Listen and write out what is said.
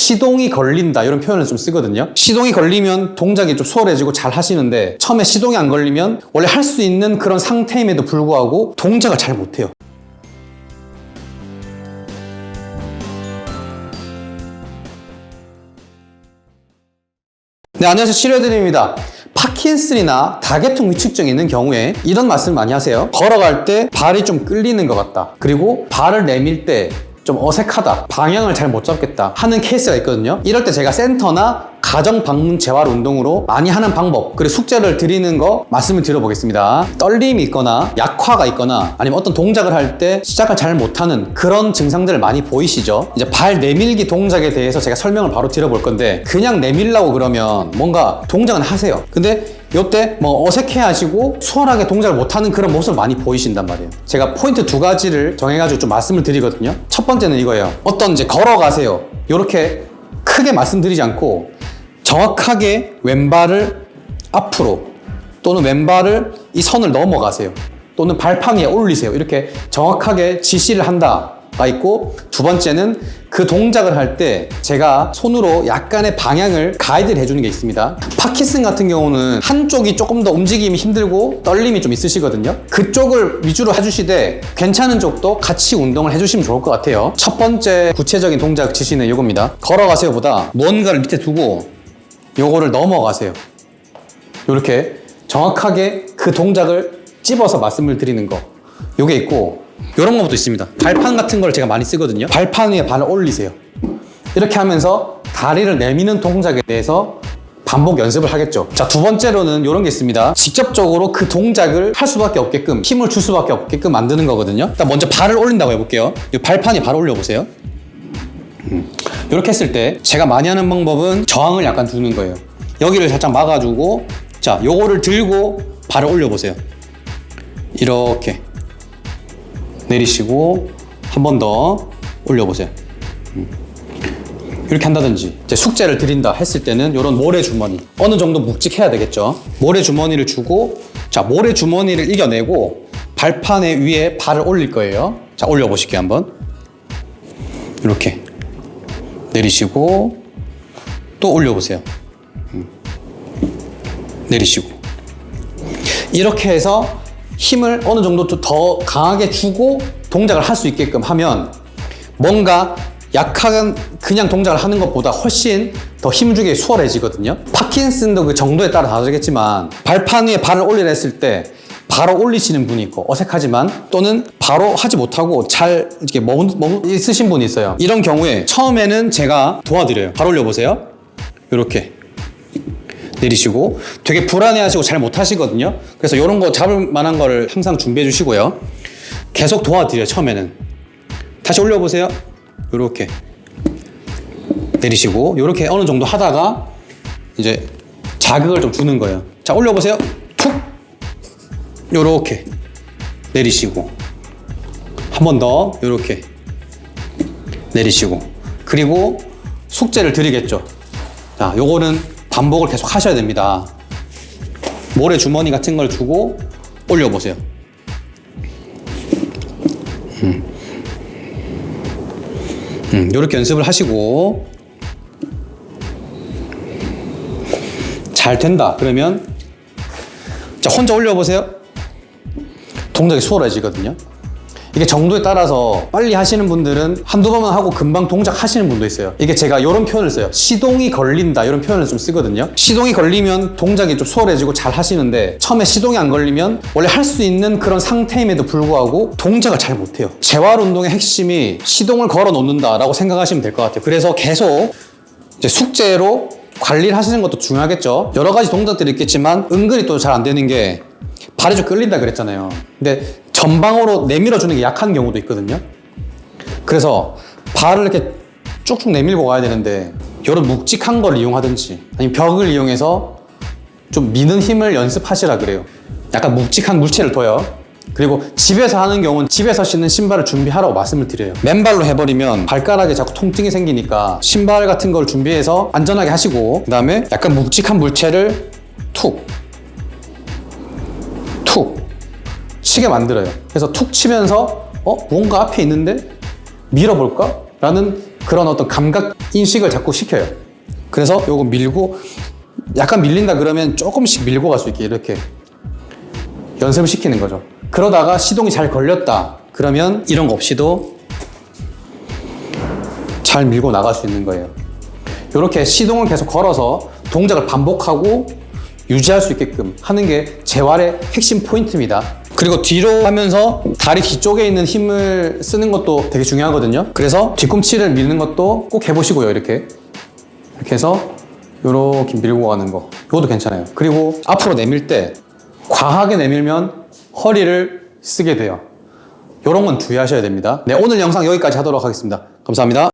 시동이 걸린다 이런 표현을 좀 쓰거든요. 시동이 걸리면 동작이 좀 수월해지고 잘 하시는데 처음에 시동이 안 걸리면 원래 할 수 있는 그런 상태임에도 불구하고 동작을 잘 못해요. 네, 안녕하세요. 치료해드립니다. 파킨슨이나 다계통 위축증이 있는 경우에 이런 말씀 많이 하세요. 걸어갈 때 발이 좀 끌리는 것 같다. 그리고 발을 내밀 때 좀 어색하다. 방향을 잘 못 잡겠다 하는 케이스가 있거든요. 이럴 때 제가 센터나 가정 방문 재활 운동으로 많이 하는 방법, 그리고 숙제를 드리는 거 말씀을 드려보겠습니다. 떨림이 있거나 약화가 있거나 아니면 어떤 동작을 할 때 시작을 잘 못하는 그런 증상들을 많이 보이시죠? 이제 발 내밀기 동작에 대해서 제가 설명을 바로 드려볼 건데, 그냥 내밀라고 그러면 뭔가 동작은 하세요. 근데 이때 뭐 어색해 하시고 수월하게 동작을 못하는 그런 모습을 많이 보이신단 말이에요. 제가 포인트 2가지를 정해가지고 좀 말씀을 드리거든요. 첫 번째는 이거예요. 어떤 이제 걸어가세요. 이렇게 크게 말씀드리지 않고 정확하게 왼발을 앞으로 또는 왼발을 이 선을 넘어가세요. 또는 발판 위에 올리세요. 이렇게 정확하게 지시를 한다가 있고, 두 번째는 그 동작을 할 때 제가 손으로 약간의 방향을 가이드를 해주는 게 있습니다. 파킨슨 같은 경우는 한쪽이 조금 더 움직임이 힘들고 떨림이 좀 있으시거든요. 그쪽을 위주로 해주시되 괜찮은 쪽도 같이 운동을 해주시면 좋을 것 같아요. 첫 번째 구체적인 동작 지시는 이겁니다. 걸어가세요 보다 뭔가를 밑에 두고 요거를 넘어가세요. 이렇게 정확하게 그 동작을 찝어서 말씀을 드리는 거, 요게 있고, 이런 것도 있습니다. 발판 같은 걸 제가 많이 쓰거든요. 발판 위에 발을 올리세요. 이렇게 하면서 다리를 내미는 동작에 대해서 반복 연습을 하겠죠. 자, 두 번째로는 이런 게 있습니다. 직접적으로 그 동작을 할 수밖에 없게끔, 힘을 줄 수밖에 없게끔 만드는 거거든요. 일단 먼저 발을 올린다고 해볼게요. 이 발판 위에 발을 올려보세요. 이렇게 했을 때 제가 많이 하는 방법은 저항을 약간 주는 거예요. 여기를 살짝 막아주고, 자, 요거를 들고 발을 올려보세요. 이렇게 내리시고 한 번 더 올려보세요. 이렇게 한다든지, 이제 숙제를 드린다 했을 때는 이런 모래주머니, 어느 정도 묵직해야 되겠죠. 모래주머니를 주고, 자, 모래주머니를 이겨내고 발판 위에 발을 올릴 거예요. 자, 올려보실게요. 한번 이렇게 내리시고 또 올려보세요. 내리시고, 이렇게 해서 힘을 어느 정도 더 강하게 주고 동작을 할 수 있게끔 하면 뭔가 약한 그냥 동작을 하는 것보다 훨씬 더 힘주기 수월해지거든요. 파킨슨도 그 정도에 따라 다르겠지만, 발판 위에 발을 올리라 했을 때 바로 올리시는 분이 있고 어색하지만, 또는 바로 하지 못하고 잘 이렇게 있으신 분이 있어요. 이런 경우에 처음에는 제가 도와드려요. 발 올려보세요. 이렇게 내리시고, 되게 불안해하시고 잘 못하시거든요. 그래서 이런 거 잡을 만한 거를 항상 준비해 주시고요. 계속 도와드려요. 처음에는 다시 올려보세요. 이렇게 내리시고, 이렇게 어느 정도 하다가 이제 자극을 좀 주는 거예요. 자, 올려보세요. 툭, 이렇게 내리시고, 한 번 더 이렇게 내리시고, 그리고 숙제를 드리겠죠. 자, 요거는 반복을 계속 하셔야 됩니다. 모래 주머니 같은 걸 주고 올려보세요. 이렇게 연습을 하시고, 잘 된다 그러면 자, 혼자 올려보세요. 동작이 수월해지거든요. 이게 정도에 따라서 빨리 하시는 분들은 한두 번만 하고 금방 동작 하시는 분도 있어요. 이게 제가 이런 표현을 써요. 시동이 걸린다 이런 표현을 좀 쓰거든요. 시동이 걸리면 동작이 좀 수월해지고 잘 하시는데, 처음에 시동이 안 걸리면 원래 할 수 있는 그런 상태임에도 불구하고 동작을 잘 못해요. 재활 운동의 핵심이 시동을 걸어 놓는다라고 생각하시면 될 것 같아요. 그래서 계속 이제 숙제로 관리를 하시는 것도 중요하겠죠. 여러 가지 동작들이 있겠지만 은근히 또 잘 안 되는 게, 발이 좀 끌린다 그랬잖아요. 근데 전방으로 내밀어주는 게 약한 경우도 있거든요. 그래서 발을 이렇게 쭉쭉 내밀고 가야 되는데, 이런 묵직한 걸 이용하든지 아니면 벽을 이용해서 좀 미는 힘을 연습하시라 그래요. 약간 묵직한 물체를 둬요. 그리고 집에서 하는 경우는 집에서 신는 신발을 준비하라고 말씀을 드려요. 맨발로 해버리면 발가락에 자꾸 통증이 생기니까 신발 같은 걸 준비해서 안전하게 하시고, 그 다음에 약간 묵직한 물체를 툭 치게 만들어요. 그래서 툭 치면서 뭔가 앞에 있는데 밀어볼까? 라는 그런 어떤 감각 인식을 자꾸 시켜요. 그래서 요거 밀고 약간 밀린다 그러면 조금씩 밀고 갈 수 있게 이렇게 연습을 시키는 거죠. 그러다가 시동이 잘 걸렸다 그러면 이런 거 없이도 잘 밀고 나갈 수 있는 거예요. 이렇게 시동을 계속 걸어서 동작을 반복하고 유지할 수 있게끔 하는 게 재활의 핵심 포인트입니다. 그리고 뒤로 하면서 다리 뒤쪽에 있는 힘을 쓰는 것도 되게 중요하거든요. 그래서 뒤꿈치를 미는 것도 꼭 해보시고요. 이렇게 해서 이렇게 밀고 가는 거, 이것도 괜찮아요. 그리고 앞으로 내밀 때 과하게 내밀면 허리를 쓰게 돼요. 이런 건 주의하셔야 됩니다. 네, 오늘 영상 여기까지 하도록 하겠습니다. 감사합니다.